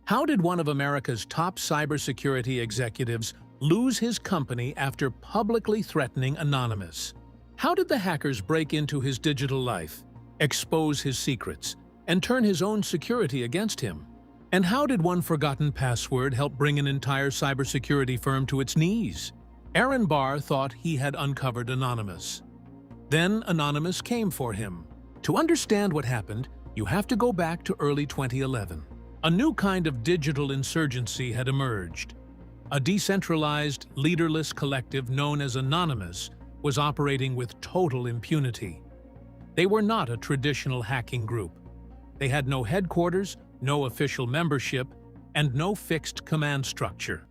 How did one of America's top cybersecurity executives lose his company after publicly threatening Anonymous? How did the hackers break into his digital life, expose his secrets, and turn his own security against him? And how did one forgotten password help bring an entire cybersecurity firm to its knees? Aaron Barr thought he had uncovered Anonymous. Then Anonymous came for him. To understand what happened, you have to go back to early 2011. A new kind of digital insurgency had emerged. A decentralized, leaderless collective known as Anonymous was operating with total impunity. They were not a traditional hacking group. They had no headquarters, no official membership, and no fixed command structure.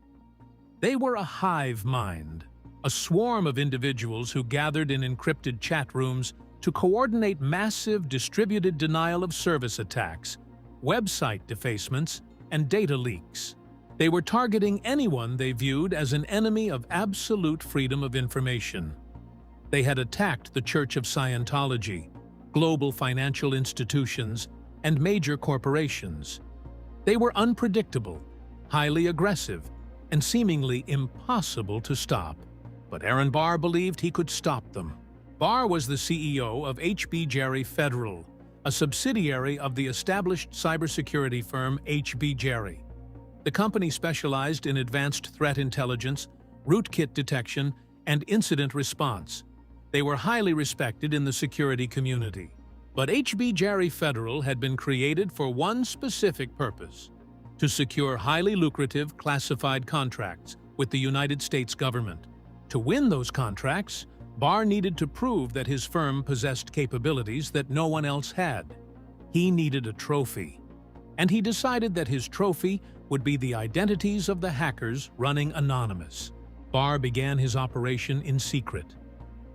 They were a hive mind, a swarm of individuals who gathered in encrypted chat rooms to coordinate massive distributed denial-of-service attacks, website defacements, and data leaks. They were targeting anyone they viewed as an enemy of absolute freedom of information. They had attacked the Church of Scientology, global financial institutions, and major corporations. They were unpredictable, highly aggressive, and seemingly impossible to stop. But Aaron Barr believed he could stop them. Barr was the CEO of HB Jerry Federal, a subsidiary of the established cybersecurity firm HB Jerry. The company specialized in advanced threat intelligence, rootkit detection, and incident response. They were highly respected in the security community. But HB Jerry Federal had been created for one specific purpose: to secure highly lucrative classified contracts with the United States government. To win those contracts, Barr needed to prove that his firm possessed capabilities that no one else had. He needed a trophy. And he decided that his trophy would be the identities of the hackers running Anonymous. Barr began his operation in secret.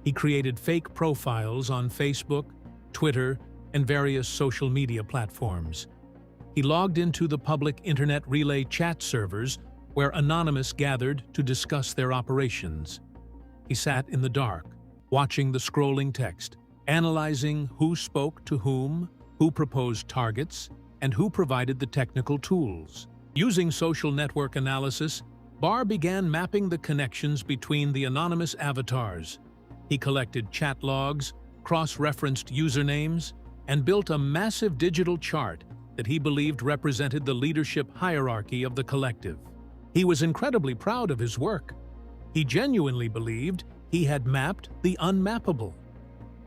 He created fake profiles on Facebook, Twitter, and various social media platforms. He logged into the public internet relay chat servers where Anonymous gathered to discuss their operations. He sat in the dark, watching the scrolling text, analyzing who spoke to whom, who proposed targets, and who provided the technical tools. Using social network analysis, Barr began mapping the connections between the Anonymous avatars. He collected chat logs, cross-referenced usernames, and built a massive digital chart that he believed represented the leadership hierarchy of the collective. He was incredibly proud of his work. He genuinely believed he had mapped the unmappable.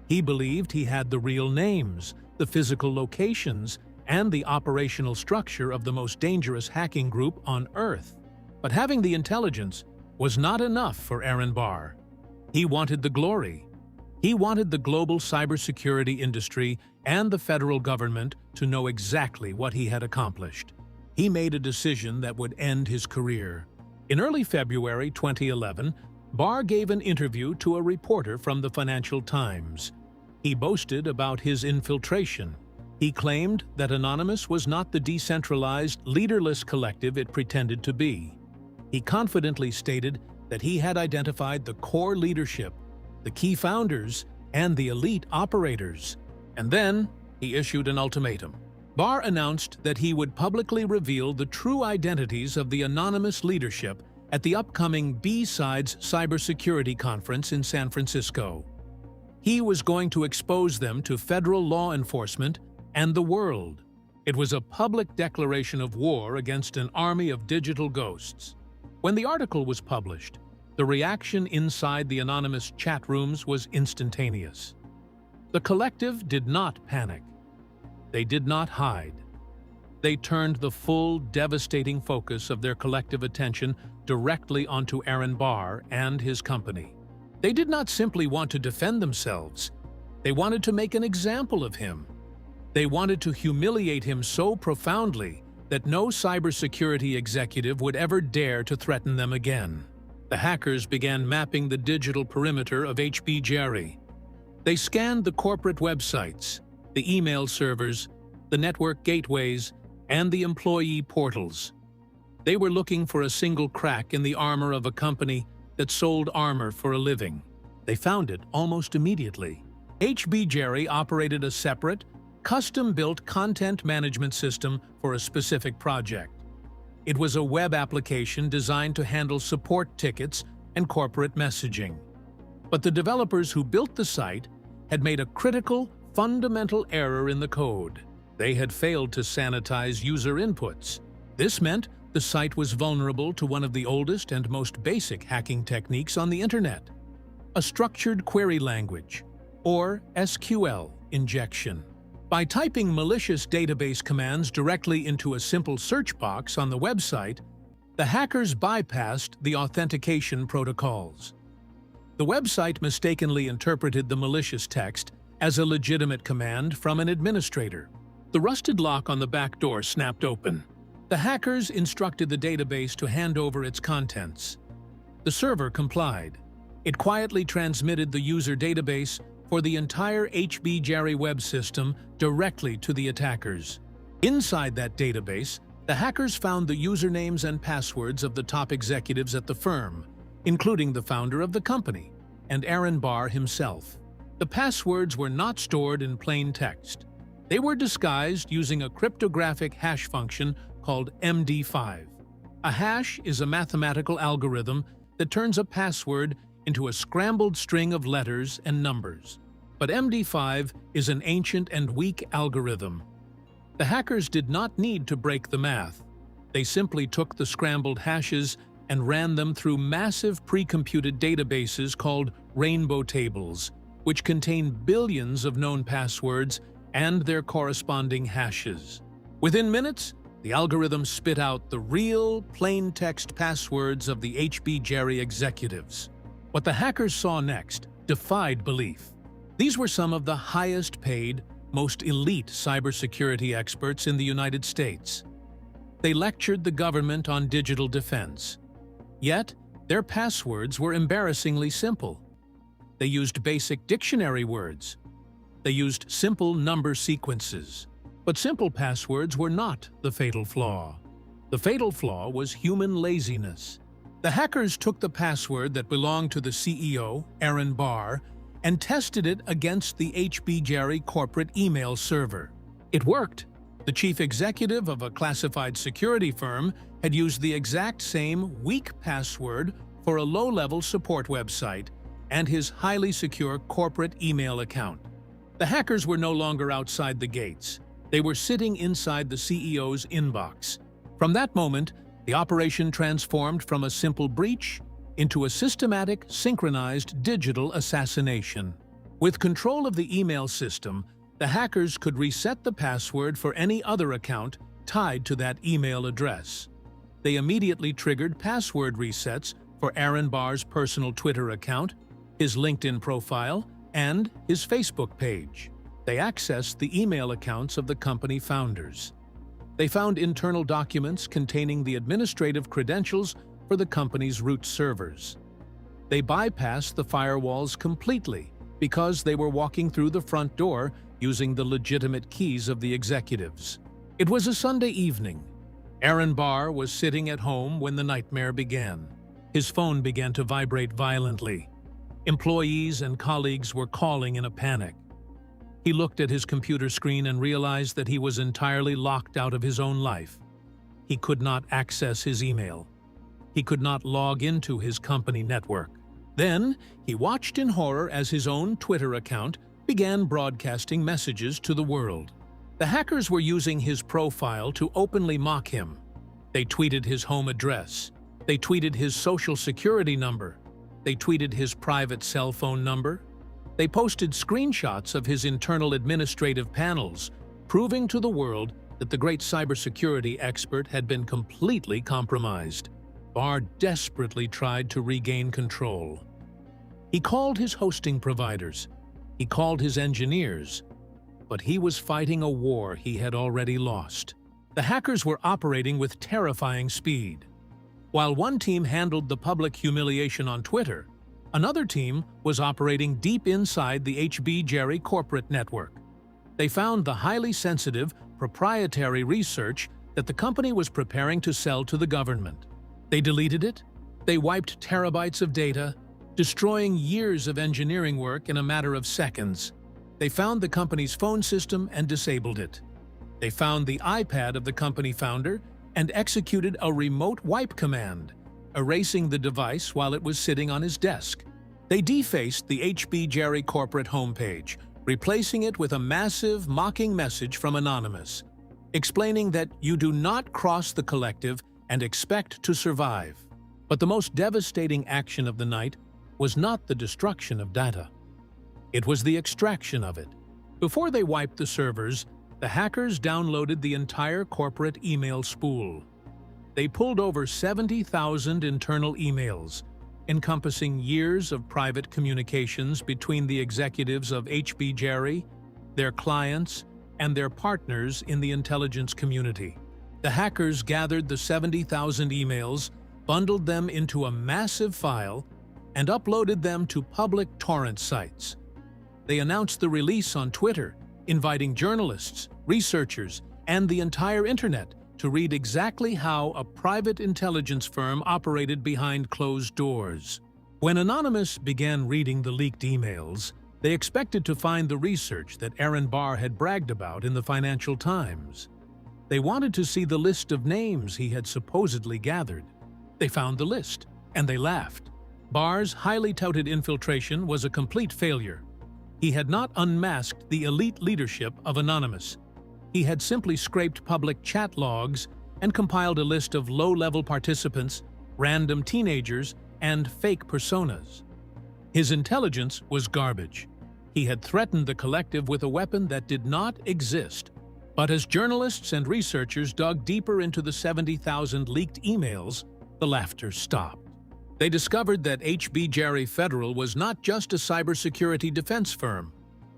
He believed he had the real names, the physical locations, and the operational structure of the most dangerous hacking group on Earth. But having the intelligence was not enough for Aaron Barr. He wanted the glory. He wanted the global cybersecurity industry and the federal government to know exactly what he had accomplished. He made a decision that would end his career. In early February 2011, Barr gave an interview to a reporter from the Financial Times. He boasted about his infiltration. He claimed that Anonymous was not the decentralized, leaderless collective it pretended to be. He confidently stated that he had identified the core leadership, the key founders, and the elite operators. And then he issued an ultimatum. Barr announced that he would publicly reveal the true identities of the Anonymous leadership at the upcoming B-Sides Cybersecurity Conference in San Francisco. He was going to expose them to federal law enforcement and the world. It was a public declaration of war against an army of digital ghosts. When the article was published, the reaction inside the Anonymous chat rooms was instantaneous. The collective did not panic. They did not hide. They turned the full, devastating focus of their collective attention directly onto Aaron Barr and his company. They did not simply want to defend themselves. They wanted to make an example of him. They wanted to humiliate him so profoundly that no cybersecurity executive would ever dare to threaten them again. The hackers began mapping the digital perimeter of HB Jerry. They scanned the corporate websites, the email servers, the network gateways, and the employee portals. They were looking for a single crack in the armor of a company that sold armor for a living. They found it almost immediately. HB Jerry operated a separate, custom-built content management system for a specific project. It was a web application designed to handle support tickets and corporate messaging. But the developers who built the site had made a critical, fundamental error in the code. They had failed to sanitize user inputs. This meant the site was vulnerable to one of the oldest and most basic hacking techniques on the internet: a structured query language, or SQL, injection. By typing malicious database commands directly into a simple search box on the website, the hackers bypassed the authentication protocols. The website mistakenly interpreted the malicious text as a legitimate command from an administrator. The rusted lock on the back door snapped open. The hackers instructed the database to hand over its contents. The server complied. It quietly transmitted the user database for the entire HB-Jerry web system directly to the attackers. Inside that database, the hackers found the usernames and passwords of the top executives at the firm, including the founder of the company, and Aaron Barr himself. The passwords were not stored in plain text. They were disguised using a cryptographic hash function called MD5. A hash is a mathematical algorithm that turns a password into a scrambled string of letters and numbers. But MD5 is an ancient and weak algorithm. The hackers did not need to break the math. They simply took the scrambled hashes and ran them through massive pre-computed databases called rainbow tables, which contain billions of known passwords and their corresponding hashes. Within minutes, the algorithm spit out the real, plain-text passwords of the HB-Jerry executives. What the hackers saw next defied belief. These were some of the highest-paid, most elite cybersecurity experts in the United States. They lectured the government on digital defense. Yet, their passwords were embarrassingly simple. They used basic dictionary words. They used simple number sequences. But simple passwords were not the fatal flaw. The fatal flaw was human laziness. The hackers took the password that belonged to the CEO, Aaron Barr, and tested it against the HB-Jerry corporate email server. It worked. The chief executive of a classified security firm had used the exact same weak password for a low-level support website and his highly secure corporate email account. The hackers were no longer outside the gates. They were sitting inside the CEO's inbox. From that moment, the operation transformed from a simple breach into a systematic, synchronized digital assassination. With control of the email system, the hackers could reset the password for any other account tied to that email address. They immediately triggered password resets for Aaron Barr's personal Twitter account, his LinkedIn profile, and his Facebook page. They accessed the email accounts of the company founders. They found internal documents containing the administrative credentials for the company's root servers. They bypassed the firewalls completely because they were walking through the front door using the legitimate keys of the executives. It was a Sunday evening. Aaron Barr was sitting at home when the nightmare began. His phone began to vibrate violently. Employees and colleagues were calling in a panic. He looked at his computer screen and realized that he was entirely locked out of his own life. He could not access his email. He could not log into his company network. Then, he watched in horror as his own Twitter account began broadcasting messages to the world. The hackers were using his profile to openly mock him. They tweeted his home address. They tweeted his social security number. They tweeted his private cell phone number. They posted screenshots of his internal administrative panels, proving to the world that the great cybersecurity expert had been completely compromised. Barr desperately tried to regain control. He called his hosting providers. He called his engineers. But he was fighting a war he had already lost. The hackers were operating with terrifying speed. While one team handled the public humiliation on Twitter, another team was operating deep inside the HB-Jerry corporate network. They found the highly sensitive, proprietary research that the company was preparing to sell to the government. They deleted it. They wiped terabytes of data, destroying years of engineering work in a matter of seconds. They found the company's phone system and disabled it. They found the iPad of the company founder and executed a remote wipe command, erasing the device while it was sitting on his desk. They defaced the HB Jerry corporate homepage, replacing it with a massive, mocking message from Anonymous, explaining that you do not cross the collective and expect to survive. But the most devastating action of the night was not the destruction of data. It was the extraction of it. Before they wiped the servers, the hackers downloaded the entire corporate email spool. They pulled over 70,000 internal emails, encompassing years of private communications between the executives of HB Jerry, their clients, and their partners in the intelligence community. The hackers gathered the 70,000 emails, bundled them into a massive file, and uploaded them to public torrent sites. They announced the release on Twitter, inviting journalists, researchers, and the entire internet to read exactly how a private intelligence firm operated behind closed doors. When Anonymous began reading the leaked emails, they expected to find the research that Barr had bragged about in the Financial Times. They wanted to see the list of names he had supposedly gathered. They found the list, and they laughed. Barr's highly touted infiltration was a complete failure. He had not unmasked the elite leadership of Anonymous. He had simply scraped public chat logs and compiled a list of low-level participants, random teenagers, and fake personas. His intelligence was garbage. He had threatened the collective with a weapon that did not exist. But as journalists and researchers dug deeper into the 70,000 leaked emails, the laughter stopped. They discovered that HB Jerry Federal was not just a cybersecurity defense firm.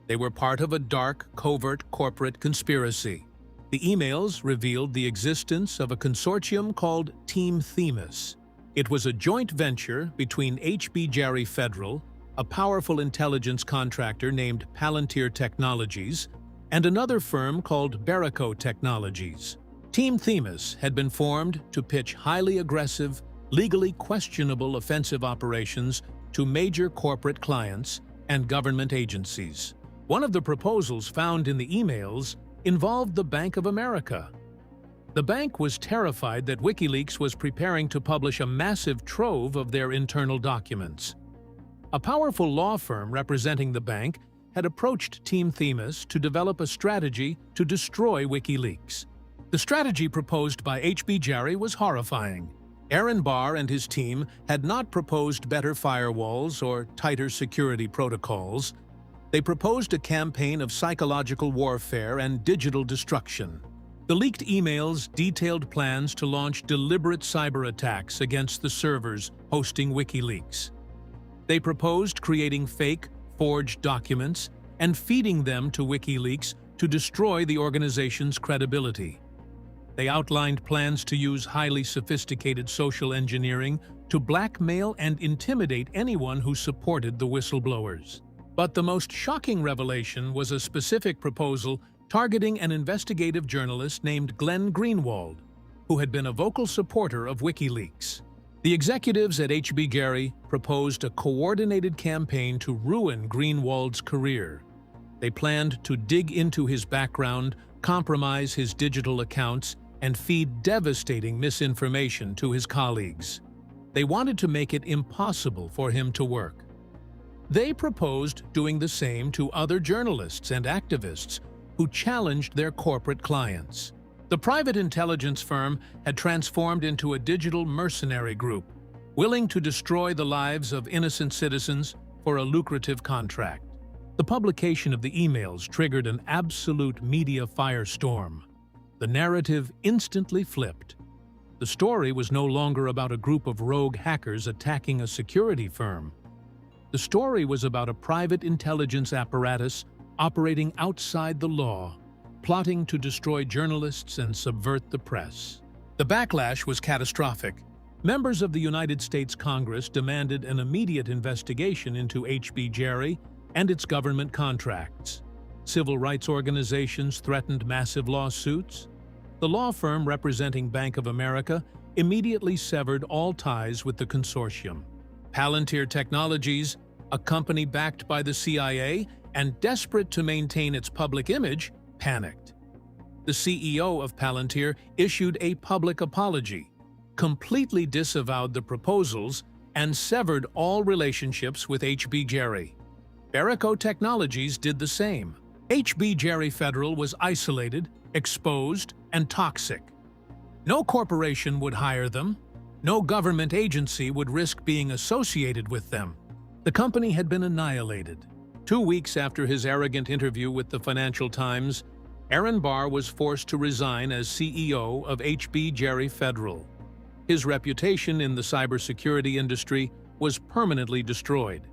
They were part of a dark, covert corporate conspiracy. The emails revealed the existence of a consortium called Team Themis. It was a joint venture between HB Jerry Federal, a powerful intelligence contractor named Palantir Technologies, and another firm called Barr Technologies. Team Themis had been formed to pitch highly aggressive, legally questionable offensive operations to major corporate clients and government agencies. One of the proposals found in the emails involved the Bank of America. The bank was terrified that WikiLeaks was preparing to publish a massive trove of their internal documents. A powerful law firm representing the bank had approached Team Themis to develop a strategy to destroy WikiLeaks. The strategy proposed by HB Jerry was horrifying. Barr and his team had not proposed better firewalls or tighter security protocols. They proposed a campaign of psychological warfare and digital destruction. The leaked emails detailed plans to launch deliberate cyberattacks against the servers hosting WikiLeaks. They proposed creating fake, forged documents and feeding them to WikiLeaks to destroy the organization's credibility. They outlined plans to use highly sophisticated social engineering to blackmail and intimidate anyone who supported the whistleblowers. But the most shocking revelation was a specific proposal targeting an investigative journalist named Glenn Greenwald, who had been a vocal supporter of WikiLeaks. The executives at HB Jerry proposed a coordinated campaign to ruin Greenwald's career. They planned to dig into his background, compromise his digital accounts, and feed devastating misinformation to his colleagues. They wanted to make it impossible for him to work. They proposed doing the same to other journalists and activists who challenged their corporate clients. The private intelligence firm had transformed into a digital mercenary group, willing to destroy the lives of innocent citizens for a lucrative contract. The publication of the emails triggered an absolute media firestorm. The narrative instantly flipped. The story was no longer about a group of rogue hackers attacking a security firm. The story was about a private intelligence apparatus operating outside the law, plotting to destroy journalists and subvert the press. The backlash was catastrophic. Members of the United States Congress demanded an immediate investigation into HB Jerry and its government contracts. Civil rights organizations threatened massive lawsuits. The law firm representing Bank of America immediately severed all ties with the consortium. Palantir Technologies, a company backed by the CIA and desperate to maintain its public image, panicked. the CEO of Palantir issued a public apology, completely disavowed the proposals, and severed all relationships with HB Jerry. Barrico Technologies did the same. HB Jerry Federal was isolated, exposed, and toxic. No corporation would hire them. No government agency would risk being associated with them. The company had been annihilated. 2 weeks after his arrogant interview with the Financial Times, Aaron Barr was forced to resign as CEO of HB Jerry Federal. His reputation in the cybersecurity industry was permanently destroyed.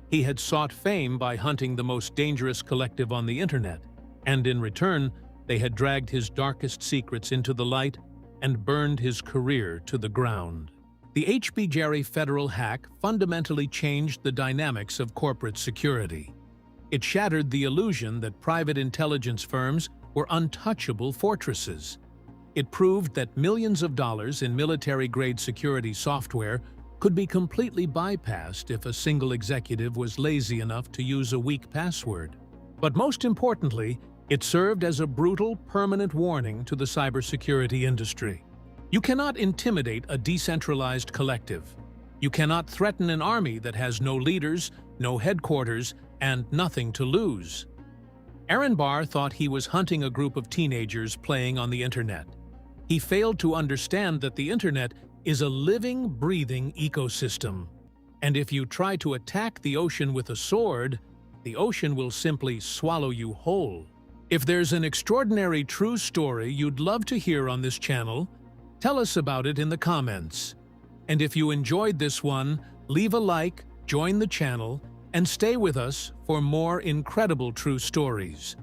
He had sought fame by hunting the most dangerous collective on the internet, and in return, they had dragged his darkest secrets into the light and burned his career to the ground. The HB Jerry Federal hack fundamentally changed the dynamics of corporate security. It shattered the illusion that private intelligence firms were untouchable fortresses. It proved that millions of dollars in military-grade security software could be completely bypassed if a single executive was lazy enough to use a weak password. But most importantly, it served as a brutal, permanent warning to the cybersecurity industry. You cannot intimidate a decentralized collective. You cannot threaten an army that has no leaders, no headquarters, and nothing to lose. Aaron Barr thought he was hunting a group of teenagers playing on the internet. He failed to understand that the internet is a living, breathing ecosystem. And if you try to attack the ocean with a sword, the ocean will simply swallow you whole. If there's an extraordinary true story you'd love to hear on this channel, tell us about it in the comments. And if you enjoyed this one, leave a like, join the channel, and stay with us for more incredible true stories.